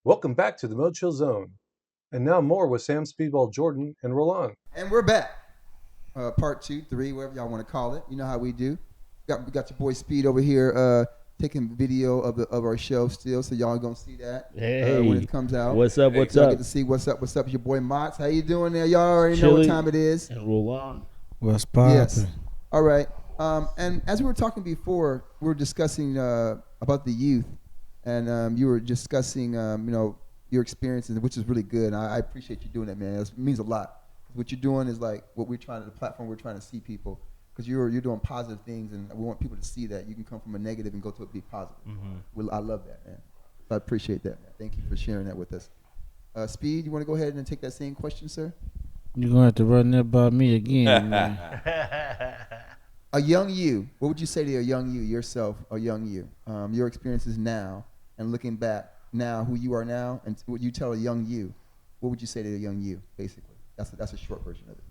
Welcome back to the MoChill Zone. And now more with Sam Speedball Jordan and Rolon. And we're back. Part 2, 3, whatever y'all want to call it. You know how we do. We got your boy Speed over here taking video of our show still, so y'all gonna see that when it comes out. What's up? What's up? Get to see what's up. What's up? Your boy Mott's. How you doing there? Y'all already know what time it is. And Rolon. What's poppin'? Yes. All right. And as we were talking before, we were discussing about the youth, and you were discussing your experiences, which is really good. And I appreciate you doing that, man. It means a lot. What you're doing is like what we're trying to, the platform we're trying to see people, because you're doing positive things, and we want people to see that you can come from a negative and go to a be positive. I love that, man. I appreciate that, man. Thank you for sharing that with us. Speed, you want to go ahead and take that same question, sir? You're going to have to run that by me again, man. A young you, what would you say to a young you, yourself, a young you, your experiences now, and looking back now, who you are now, and what you tell a young you, what would you say to a young you, basically? That's a short version of it.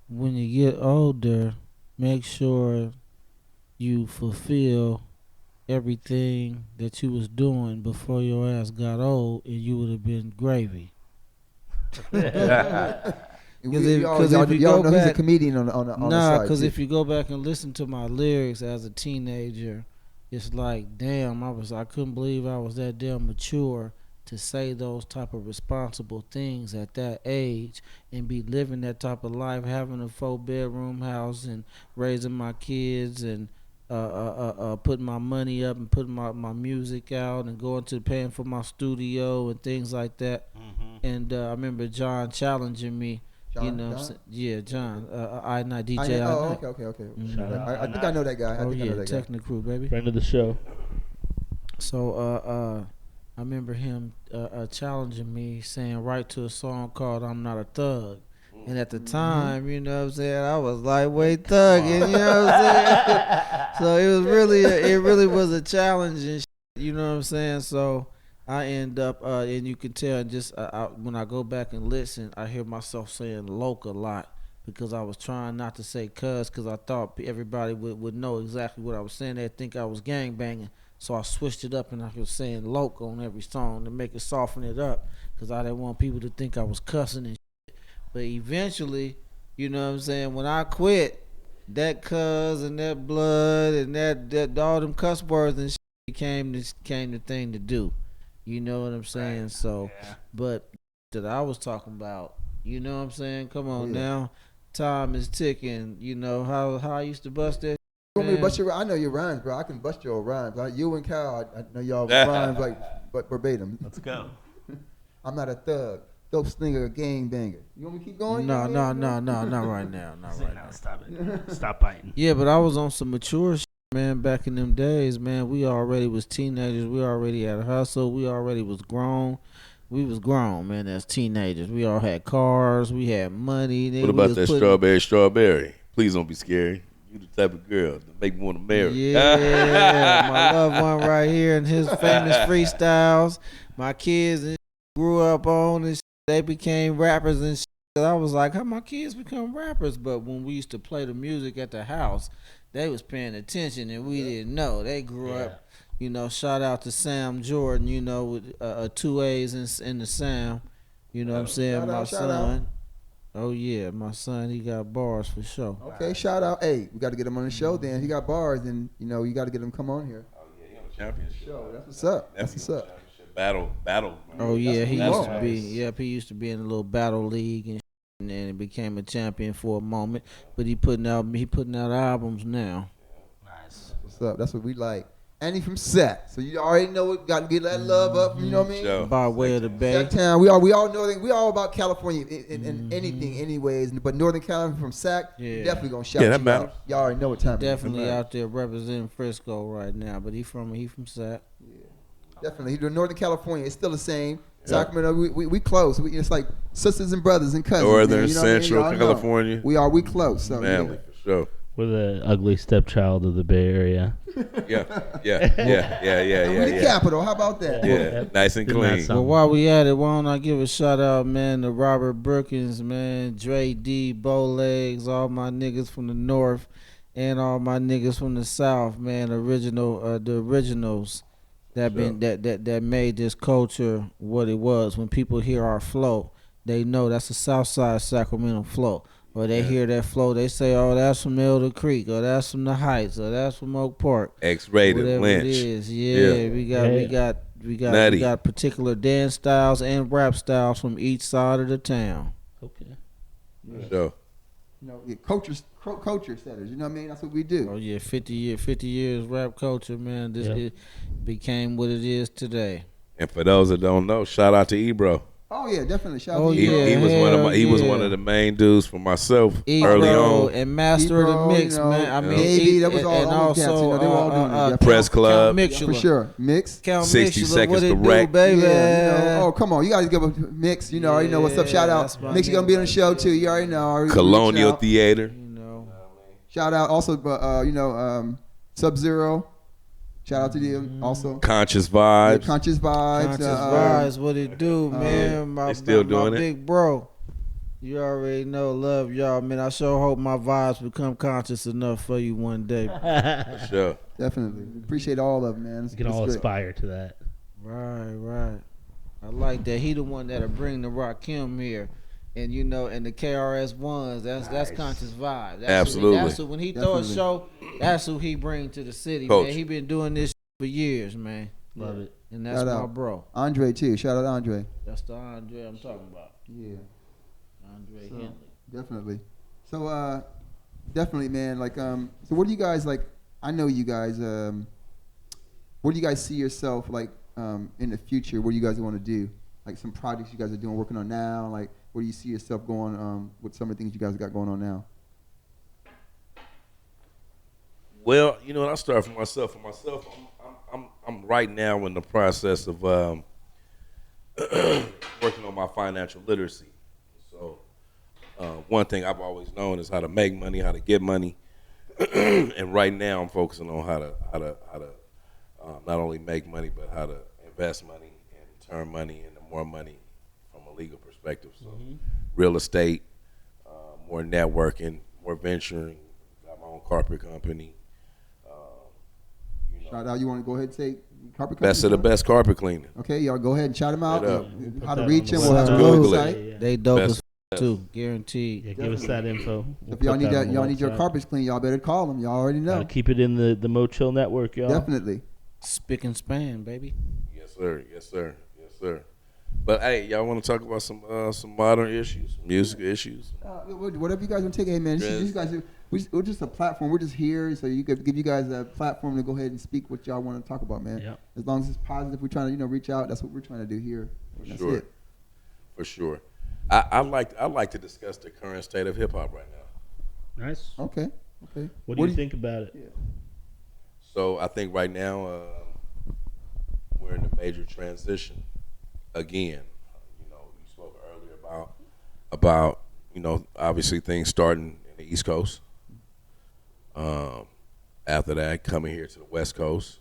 When you get older, make sure you fulfill everything that you was doing before your ass got old, and you would have been gravy. Y'all if you know go he's a back, comedian on the nah, side. because too. if you go back and listen to my lyrics as a teenager, it's like, damn, I couldn't believe I was that damn mature to say those type of responsible things at that age and be living that type of life, having a 4-bedroom house and raising my kids and putting my money up and putting my music out and going to paying for my studio and things like that. And I remember John challenging me. John? John. I Night DJ. Okay. I think I know that guy. I know that guy. Technicrew, baby. Friend of the show. So I remember him challenging me, saying write to a song called "I'm Not a Thug," and at the time, you know what I'm saying, I was lightweight thugging, you know what I'm saying. So it really was a challenge and shit, you know what I'm saying. So I end up, and you can tell, just when I go back and listen, I hear myself saying "loc" a lot because I was trying not to say "cuz" because I thought everybody would know exactly what I was saying. They'd think I was gang banging. So I switched it up and I was saying "loc" on every song to make it soften it up because I didn't want people to think I was cussing and shit. But eventually, you know what I'm saying, when I quit, that cuz and that blood and that all them cuss words and shit became the thing to do. You know what I'm saying? Right. So, yeah. But that I was talking about, you know what I'm saying? Come on now. Time is ticking. You know how I used to bust that. You want me to bust your? I know your rhymes, bro. I can bust your rhymes. You and Cal, I know y'all rhymes but verbatim. Let's go. I'm not a thug, dope slinger, gang banger. You want me to keep going? No, not right now. Not right now. Stop it. Stop biting. Yeah, but I was on some mature shit, man, back in them days, man. We already was teenagers. We already had a hustle. We already was grown. We was grown, man, as teenagers. We all had cars. We had money. What about that strawberry? Please don't be scary. You the type of girl that make me want to marry. Yeah, my loved one right here and his famous freestyles. My kids and grew up on and they became rappers and shit. I was like, how my kids become rappers? But when we used to play the music at the house, they was paying attention and we didn't know. They grew up, you know, shout out to Sam Jordan, you know, with 2 A's in the Sam. You know what I'm saying? My son. Oh yeah, my son, he got bars for sure. Okay, shout out. Hey, we got to get him on the show then. He got bars, then you know you got to get him come on here. Oh yeah, he on the championship. Show. That's what's up. That's what's up. Battle. Oh yeah, he used to be. Yep, he used to be in a little battle league and then he became a champion for a moment. But he putting out albums now. Nice. What's up? That's what we like. And he from Sac, so you already know we got to get that love up. You know what I mean? Sure. By way of the Bay. Sac Town. We all know that we all about California in anything, anyways. But Northern California from Sac, definitely gonna shout that you matters. out. Y'all already know what time. Definitely out there representing Frisco right now. But he from Sac. Yeah, definitely. He's Northern California. It's still the same. Sacramento, we close. It's like sisters and brothers and cousins. Northern, you know Central what I mean? California. We close. So, Family for sure. We're the ugly stepchild of the Bay Area. Yeah. We the capital. How about that? Yeah, nice and clean. Well, while we at it, why don't I give a shout out, man, to Robert Brookins, man, Dre D, Bowlegs, all my niggas from the north, and all my niggas from the south, man, the originals. that made this culture what it was. When people hear our flow, they know that's the South Side Sacramento flow. Or they hear that flow, they say, "Oh, that's from Elder Creek, or that's from the Heights, or that's from Oak Park." X-rated, Whatever Lynch. it is, Yeah. we Nutty. got particular dance styles and rap styles from each side of the town. Okay. So, You know, culture setters. You know what I mean? That's what we do. Oh yeah, 50 years rap culture, man. This Yeah. it became what it is today. and for those that don't know, shout out to Ebro. Oh yeah, definitely. Shout out Oh, to He, you. yeah. he was one of my, he was hell one yeah. of the main dudes for myself Ebro early on. and Master of Ebro, the Mix, you know, man. I mean, Davey, that was all and all the cats, you know, they were all doing it. Yeah, Press Club. Yeah, Count for sure. Mix. Count 60 Mixula, seconds what to it do, wreck. baby? Yeah, you know, oh come on, you gotta give a Mix. You know, already know what's up. Shout Yeah, out, that's my Mix. You gonna be on the show too. You already know. Already Colonial reach out. Theater. You know, Shout out also, Sub Zero. Shout out to them also. Conscious Yeah, Vibes. Conscious Vibes. Conscious Vibes, what it do, man? My, They still my doing it? big bro. You already know, love y'all, man. I sure hope my vibes become conscious enough for you one day. For sure. Definitely. Appreciate all of them, man. You can all great. aspire to that. Right. I like that. He the one that'll bring the Rakim here. And you know, and the KRS ones, that's conscious vibe. Absolutely. That's who, when he throw a Definitely. show, that's who he bring to the city, Coach. man. He been doing this for years, man. Love it. And that's Shout my out. bro. Andre too. Shout out Andre. That's the Andre I'm talking about. Yeah. Andre So, Henley. definitely. So definitely, man. Like so what do you guys like? I know you guys. What do you guys see yourself like in the future? What do you guys want to do? Like some projects you guys are doing, working on now. Like where do you see yourself going? With some of the things you guys got going on now? Well, you know, I'll start for myself. I'm right now in the process of working on my financial literacy. So, one thing I've always known is how to make money, how to get money, and right now I'm focusing on how to not only make money but how to invest money and turn money into more money from a legal perspective. So, real estate, more networking, more venturing. Got my own carpet company. Shout out. You want to go ahead and say carpet Best of company? the best carpet cleaning. Okay, y'all go ahead and shout them out. Straight up. How to that reach on them? the What's the Google it. website? They dope Best- as too, guaranteed. Yeah, give us that info. We'll If y'all put need that that, on the y'all need your website. carpets clean. Y'all better call them. Y'all already know. Gotta keep it in the MoChill network, y'all. Definitely. Spick and span, baby. Yes, sir. Yes, sir. Yes, sir. But hey, y'all want to talk about some modern issues, music issues? Whatever you guys want to take. Hey man, these guys, we're just a platform. We're just here, so you could give you guys a platform to go ahead and speak what y'all want to talk about, man. Yep. As long as it's positive, we're trying to reach out. That's what we're trying to do here. That's Sure. it. For sure. I like to discuss the current state of hip hop right now. Nice. Okay. What do you think about it? Yeah. So I think right now we're in a major transition again. You know, you spoke earlier about obviously things starting in the East Coast. After that, coming here to the West Coast.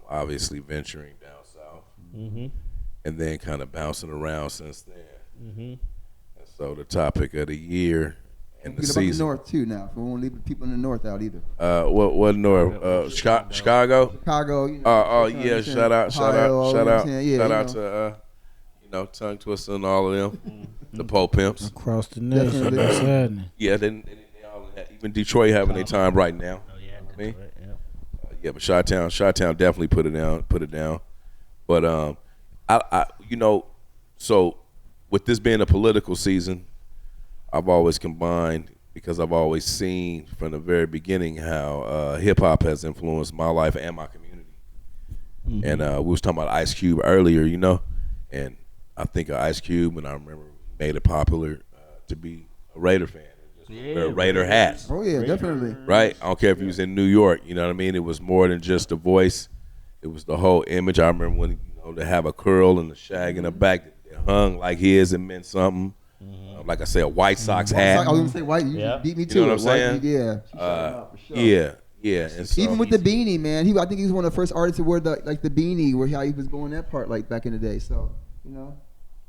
Obviously venturing down south, and then kind of bouncing around since then. And so the topic of the year and the Forget about the season. north too. Now, we won't leave the people in the north out either. What north? Chicago. Chicago. You know, Oh trying to yeah! understand Shout out! Ohio, you know what I'm saying? Yeah, shout you out know. to tongue twister and all of them, the pole pimps. Across the nation, Definitely. what's happening? Yeah, they all even Detroit having their time right now. Oh yeah, I mean, Detroit, yeah. Yeah, but Chi-Town definitely put it down. But so with this being a political season, I've always combined because I've always seen from the very beginning how hip hop has influenced my life and my community. And we was talking about Ice Cube earlier, and I think of Ice Cube, and I remember he made it popular to be a Raider fan. Wear Raider hats. Oh yeah, definitely. Right? I don't care if he was in New York, you know what I mean? It was more than just the voice. It was the whole image. I remember when, to have a curl and a shag in the back that hung like his, it meant something. Like I said, a White Sox hat. I was gonna say white. You Yeah. beat me You to know it. what I'm White, saying? yeah. She shut him out for sure. Yeah. And so, Even with the beanie, man. I think he was one of the first artists to wear the beanie, where how he was going that part like back in the day. So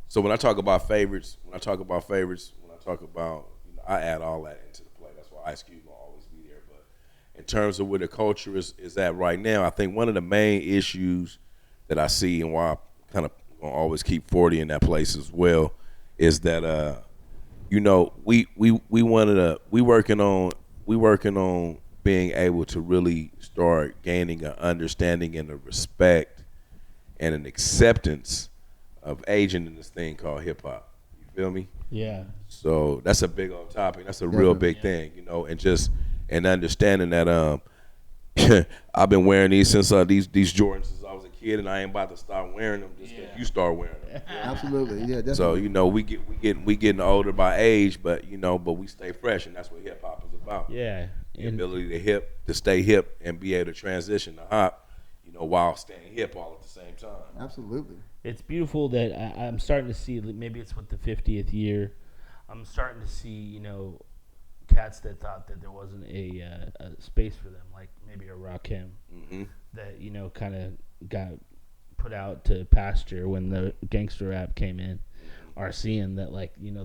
So when I talk about favorites, I add all that into the play. That's why Ice Cube will always be there. But in terms of where the culture is at right now, I think one of the main issues that I see and why I kind of gonna always keep 40 in that place as well is that we working on being able to really start gaining an understanding and a respect and an acceptance of aging in this thing called hip hop. You feel me? Yeah. So that's a big old topic. That's a real big thing, and understanding that I've been wearing these since these Jordans since I was a kid, and I ain't about to stop wearing them just because you start wearing them. Absolutely, yeah, definitely. So we getting older by age, but we stay fresh, and that's what hip hop is about. Yeah. The ability to stay hip and be able to transition to hop, while staying hip all at the same time. Absolutely. It's beautiful that I'm starting to see, maybe it's with the 50th year, I'm starting to see, cats that thought that there wasn't a space for them, like maybe a Rakim, that, kind of got put out to pasture when the gangster rap came in, are seeing that,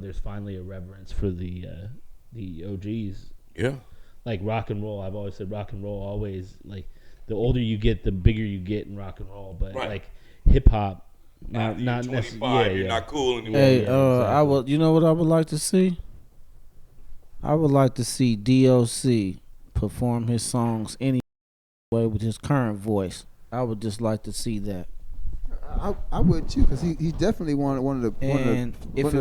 there's finally a reverence for the OGs. Yeah. Like rock and roll, I've always said rock and roll always, the older you get, the bigger you get in rock and roll. But hip hop, not necessarily. You're not cool anymore. Hey, I would. You know what I would like to see? I would like to see DOC perform his songs anyway with his current voice. I would just like to see that. I would too, because he definitely one of the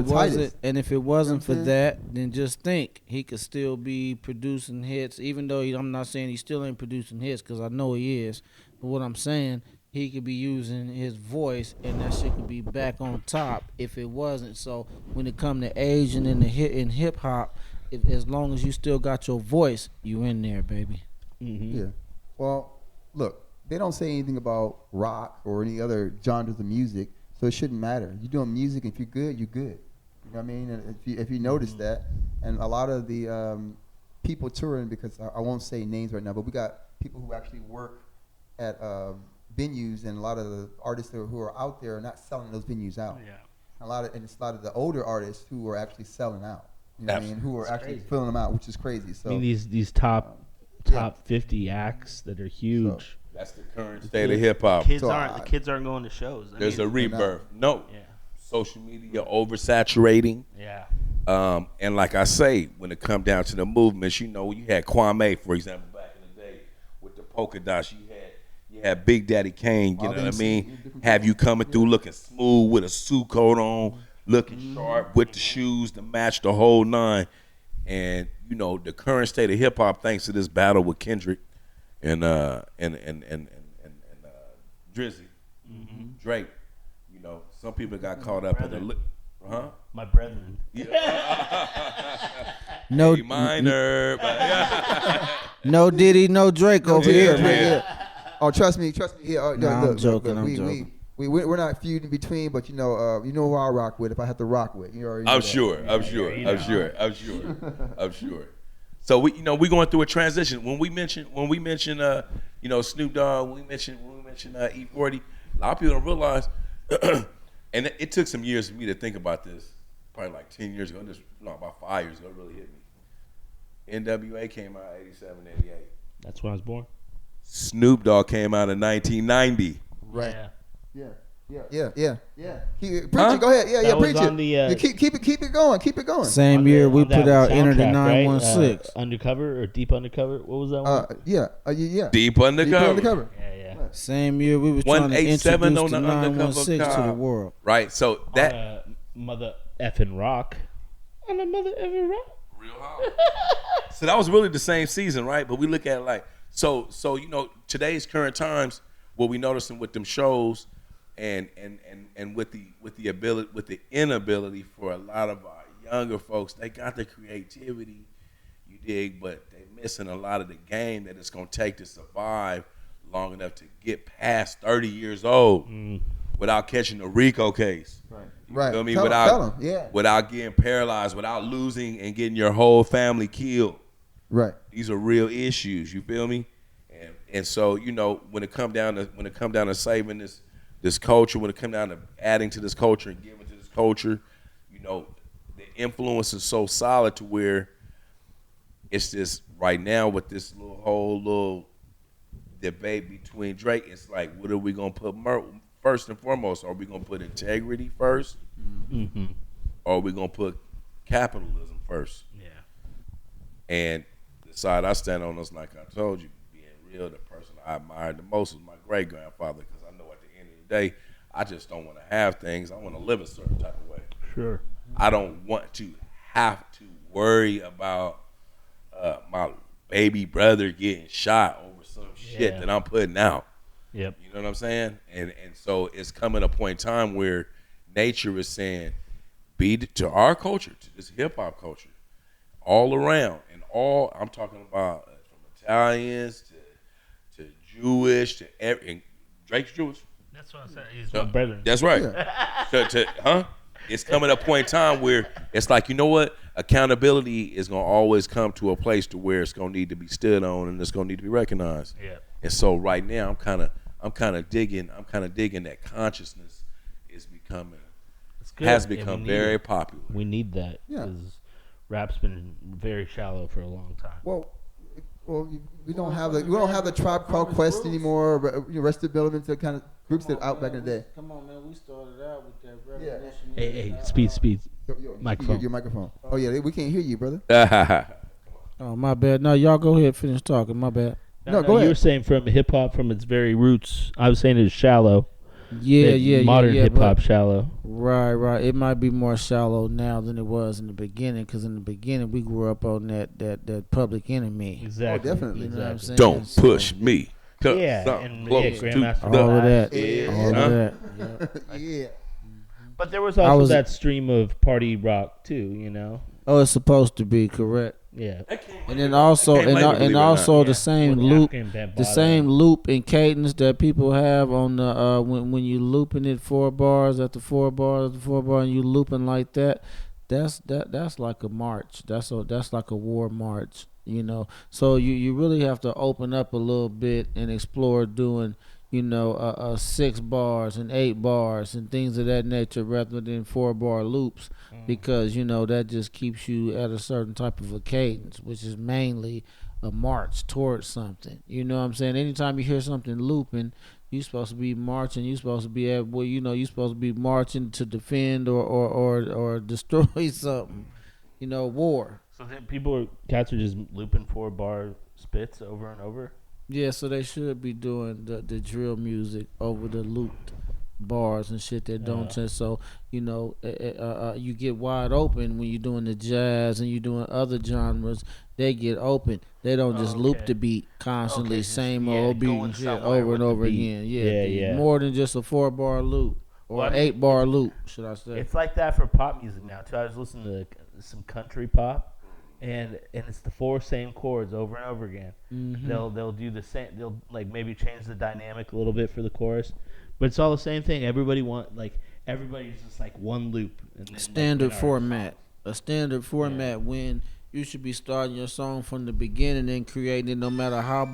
tightest. And if it wasn't for that, then just think he could still be producing hits. Even though I'm not saying he still ain't producing hits, because I know he is. But what I'm saying, he could be using his voice, and that shit could be back on top if it wasn't. So when it come to age and in hip hop, as long as you still got your voice, you in there, baby. Yeah. Well, look. They don't say anything about rock or any other genres of music, so it shouldn't matter. You're doing music, if you're good, you're good. You know what I mean? And if you notice that, and a lot of the people touring, because I won't say names right now, but we got people who actually work at venues, and a lot of the artists who are out there are not selling those venues out. Yeah. It's a lot of the older artists who are actually selling out. You know what I mean? Who are actually filling them out, which is crazy. So I mean, these top 50 acts that are huge. So, that's the current state of hip hop. The kids aren't going to shows. There's a rebirth. No. Yeah. Social media oversaturating. Yeah. And like I say, when it come down to the movements, you had Kwame, for example, back in the day with the polka dots. You had Big Daddy Kane. You know what I mean? Have you coming through looking smooth with a suit coat on, looking sharp with the shoes to match the whole nine. And the current state of hip hop, thanks to this battle with Kendrick and Drizzy, Drake. Some people got caught up in the my brethren. No minor. No Diddy, no Drake over here. Yeah. Oh, trust me. Yeah, I'm joking. We're not feuding between, but you know who I rock with if I have to rock with. I'm sure. So we going through a transition. When we mention Snoop Dogg, when we mention E40, a lot of people don't realize, and it took some years for me to think about this. Probably like 10 years ago, about 5 years ago, it really hit me. NWA came out in 87, 88. That's when I was born. Snoop Dogg came out in 1990. Right. Yeah. Yeah. Preach it. Go ahead. Yeah. Preach it. Keep it going. Same year we put out Enter the 916. Right? Undercover or Deep Undercover? What was that one? Yeah. Deep Undercover. Yeah. Same year we were trying to introduce the 916 to the world. Right. So that mother effing rock. On a mother effing rock. Real hard. So that was really the same season, right? But we look at it like so today's current times, what we noticing with them shows. And with the inability for a lot of our younger folks, they got the creativity, you dig, but they missing a lot of the game that it's gonna take to survive long enough to get past 30 years old without catching the RICO case. Right. Feel me? Tell them. Without getting paralyzed, without losing and getting your whole family killed. Right. These are real issues. You feel me? And so when it come down to saving this culture, when it comes down to adding to this culture and giving to this culture, the influence is so solid to where it's just right now with this whole little debate between Drake, it's like, what are we gonna put first and foremost? Are we gonna put integrity first, or are we gonna put capitalism first? Yeah. And the side I stand on is, like I told you, being real. The person I admired the most was my great grandfather, because I know at the end of the day, I just don't want to have things. I want to live a certain type of way. Sure. I don't want to have to worry about my baby brother getting shot over some shit that I'm putting out. Yep. You know what I'm saying? And so it's coming a point in time where nature is saying, to our culture, to this hip hop culture, all around, and all I'm talking about from Italians to Jewish to and Drake's Jewish. That's what I said. He's my brother. That's right. It's coming a point in time where it's like, you know what? Accountability is gonna always come to a place to where it's gonna need to be stood on, and it's gonna need to be recognized. Yeah. And so right now, I'm kind of digging that consciousness has become very popular. We need that Yeah. because rap's been very shallow for a long time. Well, we don't have the Tribe Called Quest anymore. Arrested Development, the kind of groups that out back in the day. Come on, man. We started out with that revolution. Hey, speed. Microphone. Your microphone. Oh yeah, we can't hear you, brother. Oh, my bad. No, y'all go ahead, finish talking. My bad. No, go ahead. You were saying from hip hop, from its very roots. I was saying it's shallow. Modern hip hop shallow. Right. It might be more shallow now than it was in the beginning, because in the beginning we grew up on that Public Enemy. Exactly. Oh, definitely. You know what I'm saying? Don't push me. Yeah, and Grandmaster all of that. Yeah. All of that. Yeah. Yeah. But there was also that stream of party rock too, you know. Oh, it's supposed to be correct. Yeah. And then also the same With loop, African band the bottom. same loop and cadence that people have on the when you looping it 4 bars after 4 bars after 4 bars, and you looping like that. That's like a march. That's like a war march, you know. So you really have to open up a little bit and explore doing, you know, 6 bars and 8 bars and things of that nature rather than 4-bar loops, because, you know, that just keeps you at a certain type of a cadence, which is mainly a march towards something. You know what I'm saying? Anytime you hear something looping, you're supposed to be marching. You're supposed to be you're supposed to be marching to defend or destroy something. You know, war. So then cats are just looping 4-bar spits over and over. Yeah, so they should be doing the drill music over the looped bars and shit that don't touch. So, you know, you get wide open when you're doing the jazz and you're doing other genres. They get open. They don't just loop the beat constantly, same old beat and shit over and over again. Yeah. More than just a 4-bar loop or 8-bar loop, should I say. It's like that for pop music now, too. I was listening to some country pop. And it's the 4 same chords over and over again. Mm-hmm. They'll do the same. They'll like maybe change the dynamic a little bit for the chorus, but it's all the same thing. Everybody's just like one loop. And then standard format. A standard format when you should be starting your song from the beginning and creating it. No matter how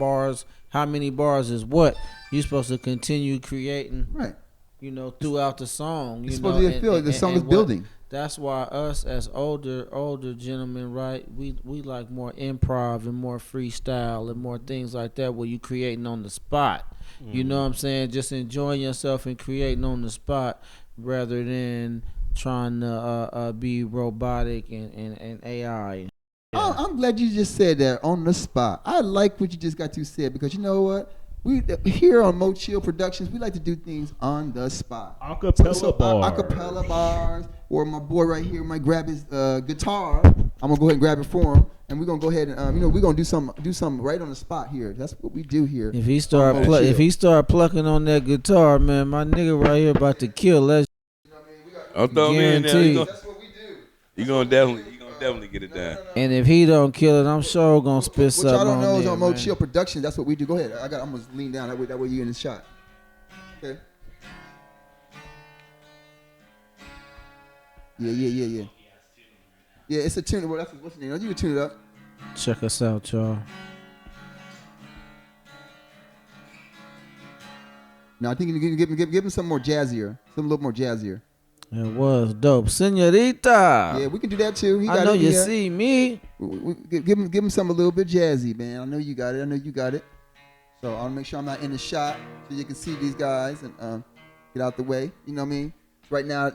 many bars is what, you're supposed to continue creating. Right. You know, throughout the song. It's supposed to feel like the song is building. That's why us as older gentlemen, right? We like more improv and more freestyle and more things like that, where you creating on the spot. You know what I'm saying? Just enjoying yourself and creating on the spot rather than trying to be robotic and AI. Oh, I'm glad you just said that, on the spot. I like what you just got to say, because you know what? We here on MoChill Productions, we like to do things on the spot. Acapella bars. Acapella bars. Or my boy right here might grab his guitar. I'm gonna go ahead and grab it for him, and we're gonna go ahead and we're gonna do something right on the spot here. That's what we do here. If he start plucking on that guitar, man, my nigga right here about to kill that. I'm throwing in there. That's what we do. You're gonna definitely get it done. And if he don't kill it, I'm sure gonna spit something on What y'all don't know is there, on man. MoChill Productions. That's what we do. Go ahead. I'm gonna lean down that way you in the shot. Okay. Yeah. Yeah, it's a tune. Well, that's what's the name. You can tune it up. Check us out, y'all. No, I think you can give him some more jazzier, some a little more jazzier. It was dope. Senorita. Yeah, we can do that too. He I got know it. you Yeah. see me. Give him something a little bit jazzy, man. I know you got it. So I'll make sure I'm not in the shot so you can see these guys and get out the way. You know what I mean? Right now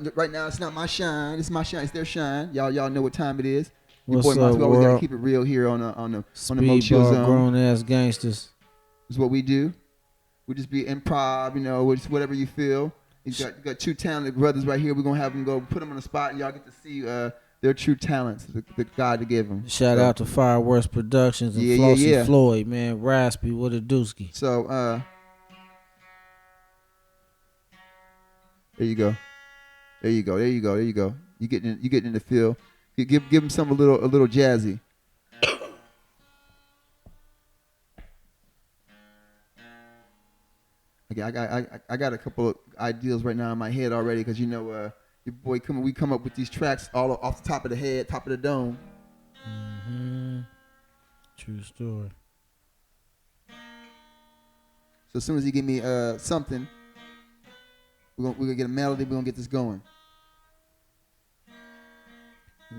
it's not my shine. It's my shine. It's their shine. Y'all know what time it is. Your What's boy up, Monty, we always gotta world? keep it real here on the MoChill Speedball, zone. grown ass gangsters. Is what we do. We just be improv, just whatever you feel. You got two talented brothers right here. We're gonna have them go put them on the spot, and y'all get to see their true talents, the God to give them. Shout out to Fireworks Productions and Yeah, Flossie Floyd, man. Raspy with a dooski. So there you go. You getting in the feel. Give them some a little jazzy. Okay, I got a couple of ideas right now in my head already because your boy we come up with these tracks all off the top of the head, top of the dome. Mm-hmm. True story. So as soon as he give me something, we're gonna get a melody. We're gonna get this going.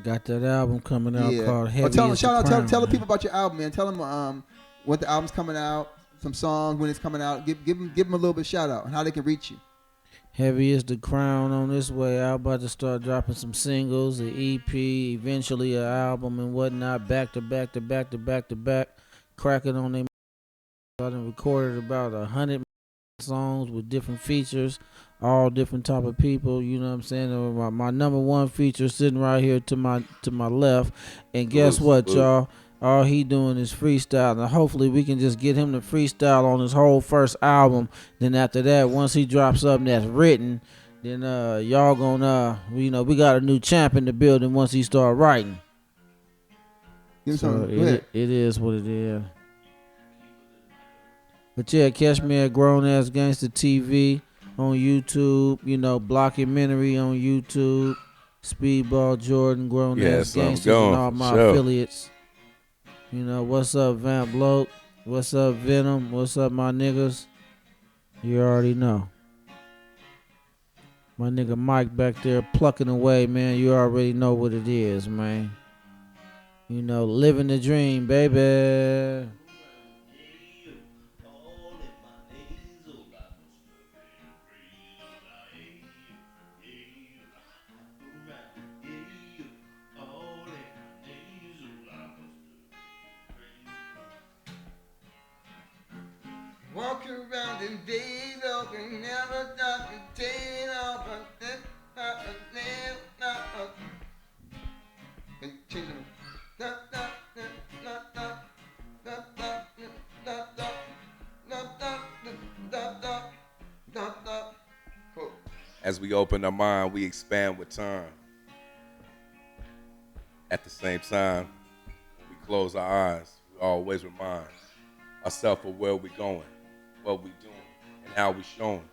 Got that album coming out called Heavy tell is the Crown, the people about your album, man. Tell them what the album's coming out, some songs when it's coming out. Give them a little bit of shout out and how they can reach you. Heavy is the Crown on this way. I'm about to start dropping some singles, an EP, eventually an album and whatnot, back to back to back to back to back, cracking on them. I done recorded about 100 songs with different features, all different type of people. You know what I'm saying? My number one feature sitting right here to my left, and guess what, y'all? All he doing is freestyle. Now hopefully we can just get him to freestyle on his whole first album. Then after that, once he drops something that's written, then y'all gonna we got a new champ in the building once he start writing. So it is what it is. But yeah, catch me at Grown Ass Gangster TV on YouTube. Blockumentary on YouTube. Speedball Jordan, Grown Ass Gangsters, and all my affiliates. What's up, Vamp Bloke? What's up, Venom? What's up, my niggas? You already know. My nigga Mike back there plucking away, man. You already know what it is, man. Living the dream, baby. Walk around in days open, never thought the day open. Change As we open our mind, we expand with time. At the same time, when we close our eyes, we always remind ourselves of where we're going, what we're doing, and how we're showing.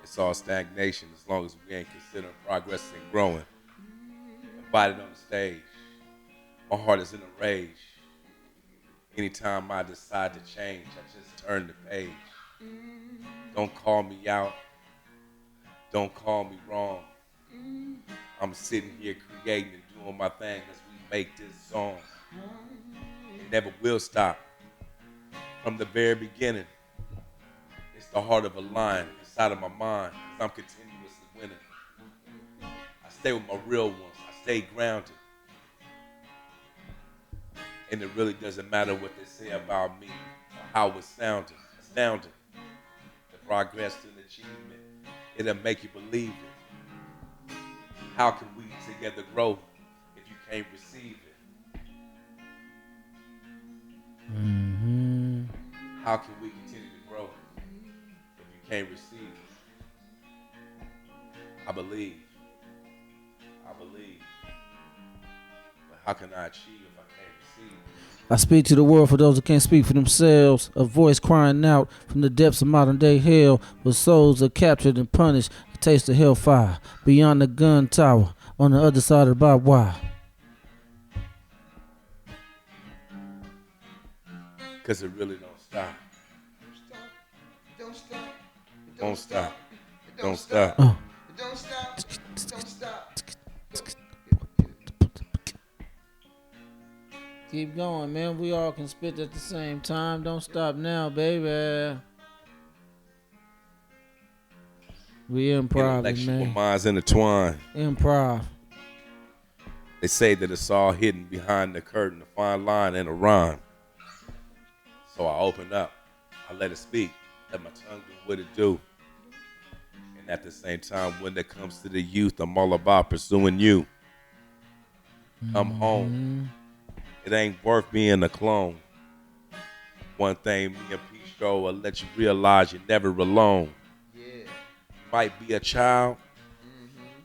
It's all stagnation as long as we ain't considering progress and growing. Invited on the stage, my heart is in a rage. Anytime I decide to change, I just turn the page. Don't call me out, don't call me wrong. I'm sitting here creating and doing my thing as we make this song. It never will stop. From the very beginning, it's the heart of a lion inside of my mind, because I'm continuously winning. I stay with my real ones, I stay grounded. And it really doesn't matter what they say about me or how it's sounding. Astounding. The progress and achievement, it'll make you believe it. How can we together grow if you can't receive it? Mm-hmm. How can we continue to grow if you can't receive it? I believe. But how can I achieve if I can't receive it? I speak to the world for those who can't speak for themselves. A voice crying out from the depths of modern day hell, where souls are captured and punished. A taste of hellfire beyond the gun tower on the other side of the barbed wire. Because it really don't stop. Don't stop. Don't stop. Don't stop. Keep going, man. We all can spit at the same time. Don't stop now, baby. We improv, Intellectual man. minds intertwined. Improv. They say that it's all hidden behind the curtain, a fine line and a rhyme. So I open up, I let it speak, let my tongue do what it do. And at the same time, when it comes to the youth, I'm all about pursuing you. Come home. It ain't worth being a clone. One thing me and P Show will let you realize you're never alone. Yeah. You might be a child,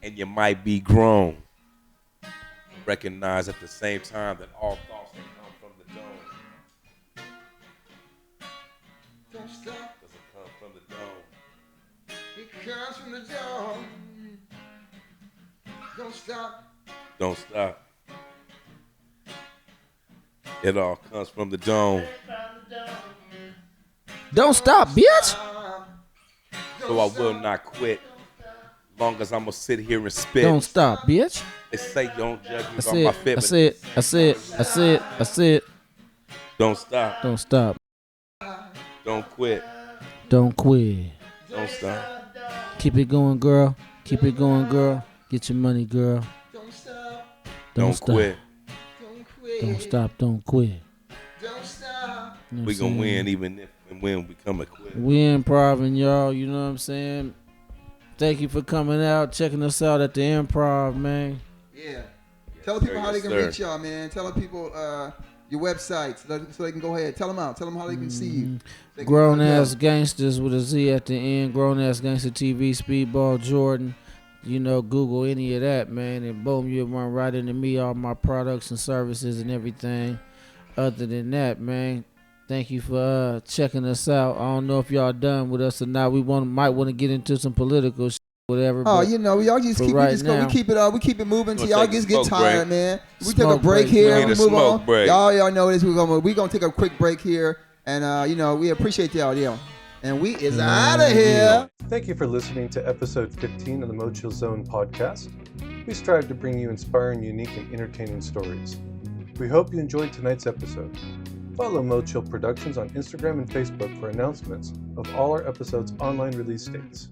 and you might be grown. Recognize at the same time that all thoughts that come from the dome. Don't stop. Doesn't come from the dome. It comes from the dome. Don't stop. Don't stop. It all comes from the dome. Don't stop, bitch. So I will not quit. Long as I'm gonna sit here and spit. Don't stop, bitch. They say don't judge me That's by my it. fit. That's it. That's it. That's it. That's it. Don't stop. Don't stop. Don't quit. Don't quit. Don't stop. Keep it going, girl. Keep it going, girl. Get your money, girl. Don't stop. Don't stop. quit. Don't quit. Don't stop. Don't quit. Don't stop. You know We what I'm gonna saying? win even if and when we come a quit. We improving, y'all. You know what I'm saying? Thank you for coming out, checking us out at the Improv, man. Yeah. Tell the people how they Yes, can sir. reach y'all, man. Tell the people your website so they can go ahead. Tell them out. Tell them how they can see you. They can Grown go Ass out. Gangsters with a Z at the end. Grown Ass Gangster TV, Speedball, Jordan. You know, Google any of that, man, and boom, you'll run right into me, all my products and services and everything. Other than that, man, thank you for checking us out. I don't know if y'all done with us or not. We might want to get into some political shit, whatever. Oh, but you know, y'all just for keep right we just go. now- We keep it we keep it moving till We'll y'all take a just get smoke tired, break. man. We take a Smoke break break, here. We We need a move smoke on. break. Y'all know this. We're gonna take a quick break here, and you know we appreciate y'all, and we is out of here. Thank you for listening to episode 15 of the MoChill Zone podcast. We strive to bring you inspiring, unique, and entertaining stories. We hope you enjoyed tonight's episode. Follow MoChill Productions on Instagram and Facebook for announcements of all our episodes' online release dates.